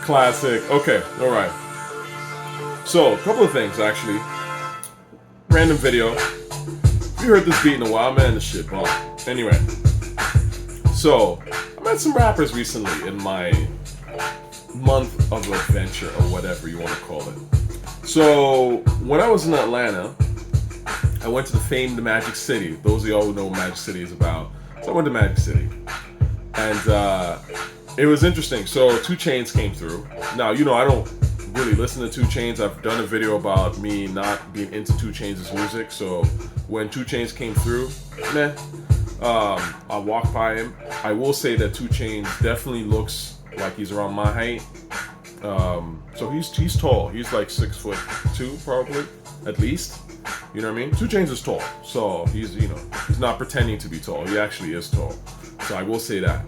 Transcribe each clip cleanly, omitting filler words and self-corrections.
Classic. Okay, all right. So, a couple of things actually. Random video. If you heard this beat in a while, man, this shit bomb. Anyway, so I met some rappers recently in my month of adventure or whatever you want to call it. So when I was in Atlanta, I went to the famed Magic City. Those of y'all who know what Magic City is about. So I went to Magic City. And it was interesting. So 2 Chainz came through. Now, you know, I don't really listen to 2 Chainz. I've done a video about me not being into 2 Chainz' music. So when 2 Chainz came through, man, I walked by him. I will say that 2 Chainz definitely looks like he's around my height. So he's tall. He's like 6'2" probably, at least. You know what I mean? 2 Chainz is tall. So he's not pretending to be tall. He actually is tall. So I will say that.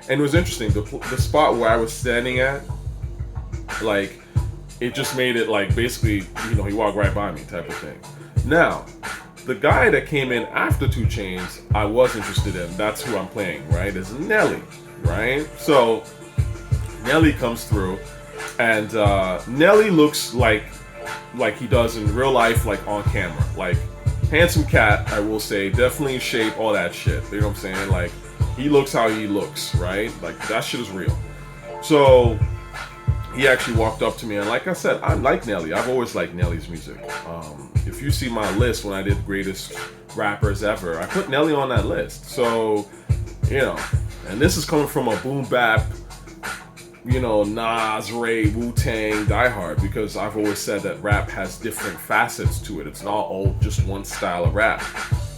And it was interesting. The spot where I was standing at, like, it just made it like basically, he walked right by me type of thing. Now, the guy that came in after 2 Chainz, I was interested in. That's who I'm playing, right? Is Nelly, right? So Nelly comes through, and Nelly looks like he does in real life, like on camera. Like, handsome cat, I will say, definitely in shape, all that shit. You know what I'm saying? Like, he looks how he looks, right? Like, that shit is real. So he actually walked up to me, and like I said, I like Nelly. I've always liked Nelly's music. If you see my list when I did greatest rappers ever, I put Nelly on that list. So, and this is coming from a boom bap, Nas, Ray, Wu-Tang, diehard, because I've always said that rap has different facets to it. It's not all just one style of rap.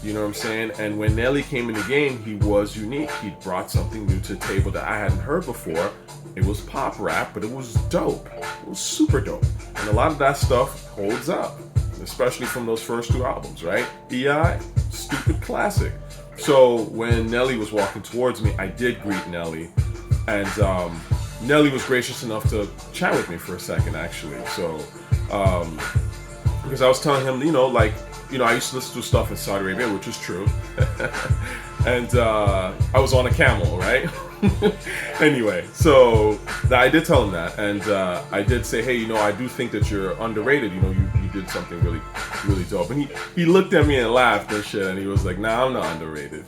You know what I'm saying? And when Nelly came in the game, he was unique. He brought something new to the table that I hadn't heard before. It was pop rap, but it was dope. It was super dope. And a lot of that stuff holds up, especially from those first 2 albums, right? E.I., stupid classic. So when Nelly was walking towards me, I did greet Nelly. And Nelly was gracious enough to chat with me for a second, actually. So, because I was telling him, I used to listen to stuff in Saudi Arabia, which is true. And I was on a camel, right? Anyway, so I did tell him that. And I did say, hey, I do think that you're underrated. You did something really, really dope. And he looked at me and laughed and shit. And he was like, nah, I'm not underrated.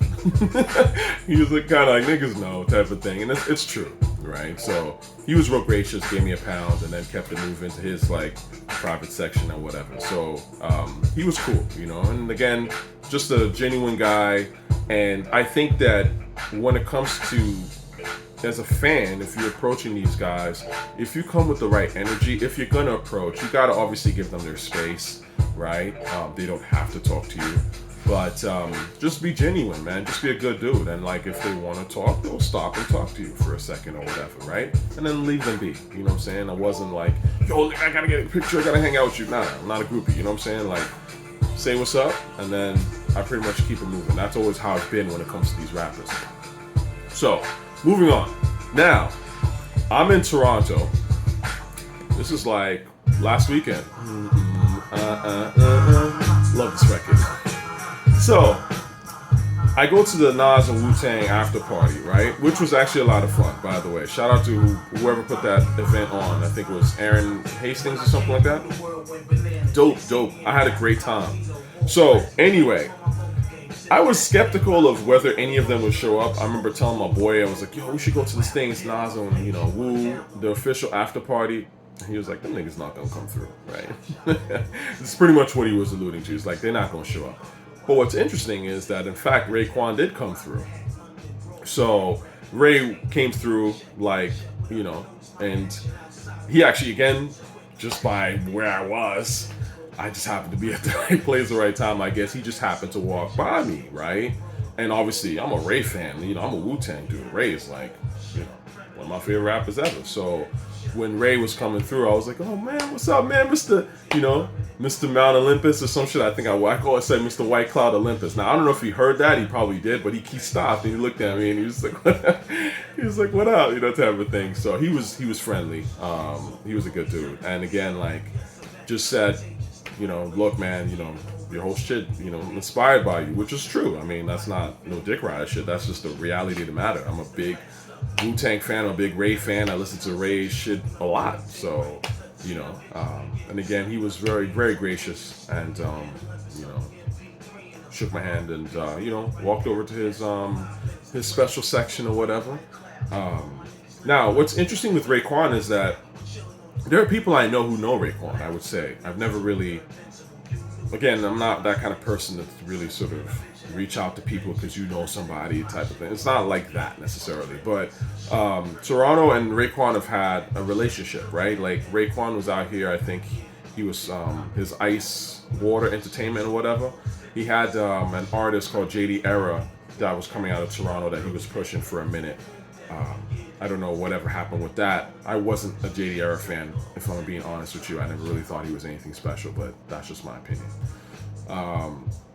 He was like, kind of like, niggas know type of thing. And it's true, right? So he was real gracious, gave me £1, and then kept it moving to his, like, private section or whatever. So he was cool, and again, just a genuine guy. And I think that when it comes to, as a fan, if you're approaching these guys, if you come with the right energy, if you're gonna approach, you gotta obviously give them their space, right? They don't have to talk to you, but just be genuine, man. Just be a good dude. And like, if they want to talk, they'll stop and talk to you for a second or whatever, right? And then leave them be. You know what I'm saying? I wasn't like, yo, I gotta get a picture, I gotta hang out with you. Nah, I'm not a groupie. You know what I'm saying? Like, say what's up, and then I pretty much keep it moving. That's always how it's been when it comes to these rappers. So, moving on. Now, I'm in Toronto. This is like last weekend. Love this record. So, I go to the Nas and Wu-Tang after party, right? Which was actually a lot of fun, by the way. Shout out to whoever put that event on. I think it was Aaron Hastings or something like that. Dope. I had a great time. So, anyway, I was skeptical of whether any of them would show up. I remember telling my boy, I was like, yo, we should go to this thing. It's Nas and, Wu, the official after party. He was like, them niggas not gonna come through, right? It's pretty much what he was alluding to. He's like, they're not gonna show up. But what's interesting is that, in fact, Raekwon did come through. So Ray came through, like, and he actually, again, just by where I was, I just happened to be at the right place at the right time, I guess. He just happened to walk by me, right? And obviously, I'm a Ray fan. I'm a Wu-Tang dude. Ray is like, one of my favorite rappers ever. So when Ray was coming through, I was like, oh man, what's up, man, Mr. Mount Olympus or some shit. I think I always said Mr. White Cloud Olympus. Now I don't know if he heard that, he probably did, but he stopped and he looked at me and he was like, what up, type of thing. So he was friendly. He was a good dude. And again, like, just said, look, man, your whole shit, you know, inspired by you, which is true. I mean, that's not no dick rider shit. That's just the reality of the matter. I'm a big Wu-Tang fan. I'm a big Ray fan. I listen to Ray's shit a lot. So, you know, and again, he was very, very gracious and, you know, shook my hand and, you know, walked over to his special section or whatever. Now, what's interesting with Raekwon is that there are people I know who know Raekwon, I would say. I've never really, again, I'm not that kind of person that's really sort of reach out to people because you know somebody type of thing. It's not like that necessarily. But tochiRTA and Raekwon have had a relationship, right? Like Raekwon was out here, I think he was his Ice Water Entertainment or whatever. He had an artist called tochiRTA that was coming out of Toronto that he was pushing for a minute. I don't know whatever happened with that. I wasn't a tochiRTA fan, if I'm being honest with you. I never really thought he was anything special, but that's just my opinion.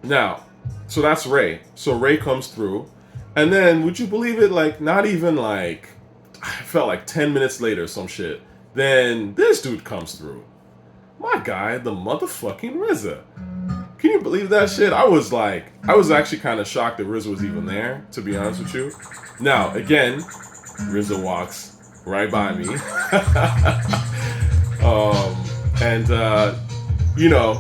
Now, so that's Ray. So Ray comes through, and then would you believe it? Like not even like I felt like 10 minutes later, some shit. Then this dude comes through. My guy, the motherfucking RZA. Can you believe that shit? I was actually kind of shocked that RZA was even there, to be honest with you. Now, again, RZA walks right by me. You know,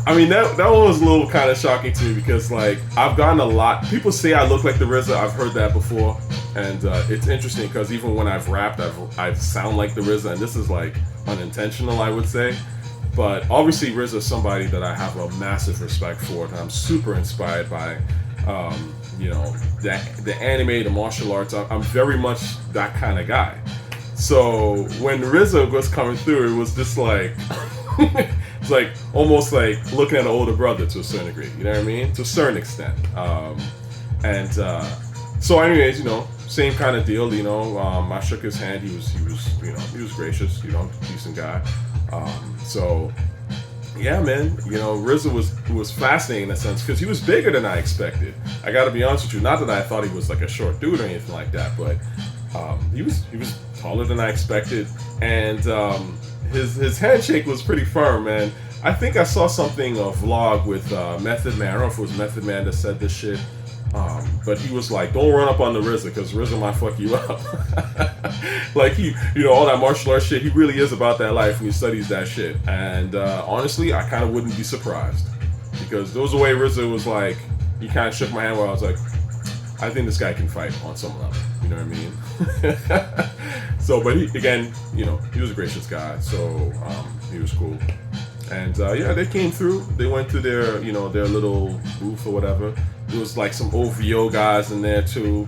I mean, that one was a little kind of shocking to me because, like, I've gotten a lot. People say I look like the RZA. I've heard that before. And it's interesting because even when I've rapped, I sound like the RZA. And this is, like, unintentional, I would say. But obviously, RZA is somebody that I have a massive respect for, and I'm super inspired by, you know, the anime, the martial arts. I'm very much that kind of guy. So when RZA was coming through, it was just like, it's like almost like looking at an older brother to a certain degree. You know what I mean? To a certain extent. So anyways, you know, same kind of deal. You know, I shook his hand. He was, you know, he was gracious. You know, decent guy. So, yeah, man, you know, RZA was fascinating in a sense because he was bigger than I expected. I got to be honest with you. Not that I thought he was like a short dude or anything like that, but he was taller than I expected, and his handshake was pretty firm, man. I think I saw something, a vlog with Method Man. I don't know if it was Method Man that said this shit. But he was like, don't run up on the RZA because RZA might fuck you up. Like he, you know, all that martial arts shit, he really is about that life and he studies that shit. And honestly, I kind of wouldn't be surprised because there was a way RZA was like, he kind of shook my hand while I was like, I think this guy can fight on some level. You know what I mean? So, but he, again, you know, he was a gracious guy. So he was cool. And yeah, they came through. They went to their, you know, their little booth or whatever. There was like some OVO guys in there too,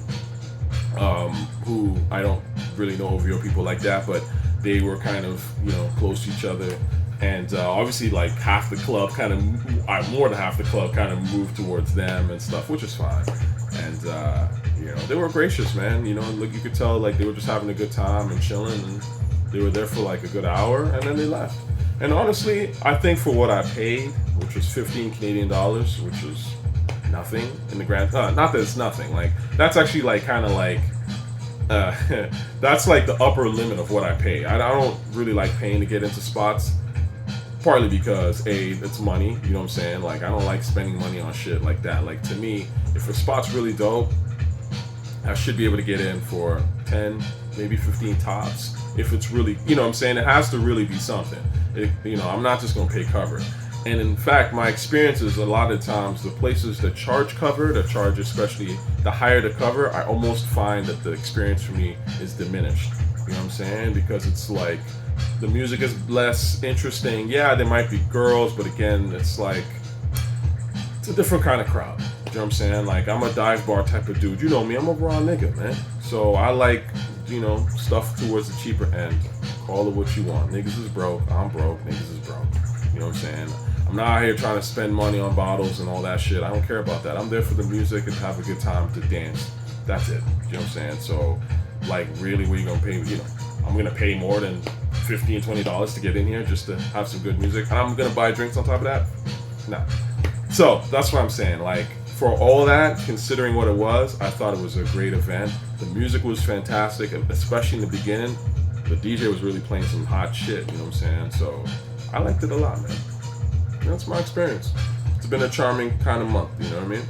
who I don't really know OVO people like that, but they were kind of, you know, close to each other. And obviously, like half the club kind of, more than half the club kind of moved towards them and stuff, which is fine. And you know, they were gracious, man. You know, look, you could tell like they were just having a good time and chilling, and they were there for like a good hour, and then they left. And honestly, I think for what I paid, which was 15 Canadian dollars, which was nothing in the grand, not that it's nothing, like that's actually like kind of like that's like the upper limit of what I pay. I don't really like paying to get into spots, partly because it's money, you know what I'm saying? Like I don't like spending money on shit like that. Like to me, if a spot's really dope, I should be able to get in for 10, maybe 15 tops. If it's really, you know what I'm saying, it has to really be something. You know, I'm not just gonna pay cover. And in fact, my experience is a lot of times the places that charge cover, that charge especially the higher the cover, I almost find that the experience for me is diminished. You know what I'm saying? Because it's like the music is less interesting. Yeah, there might be girls, but again, it's like it's a different kind of crowd. You know what I'm saying? Like I'm a dive bar type of dude. You know me, I'm a raw nigga, man. So I like, you know, stuff towards the cheaper end. Call it what you want. Niggas is broke. I'm broke. Niggas is broke. You know what I'm saying? I'm not out here trying to spend money on bottles and all that shit. I don't care about that. I'm there for the music and have a good time to dance. That's it. You know what I'm saying? So, like, really, what are you going to pay? You know, I'm going to pay more than $15, $20 to get in here just to have some good music. And I'm going to buy drinks on top of that? Nah. So, that's what I'm saying. Like, for all that, considering what it was, I thought it was a great event. The music was fantastic, especially in the beginning. The DJ was really playing some hot shit, you know what I'm saying? So, I liked it a lot, man. That's my experience. It's been a charming kind of month, you know what I mean?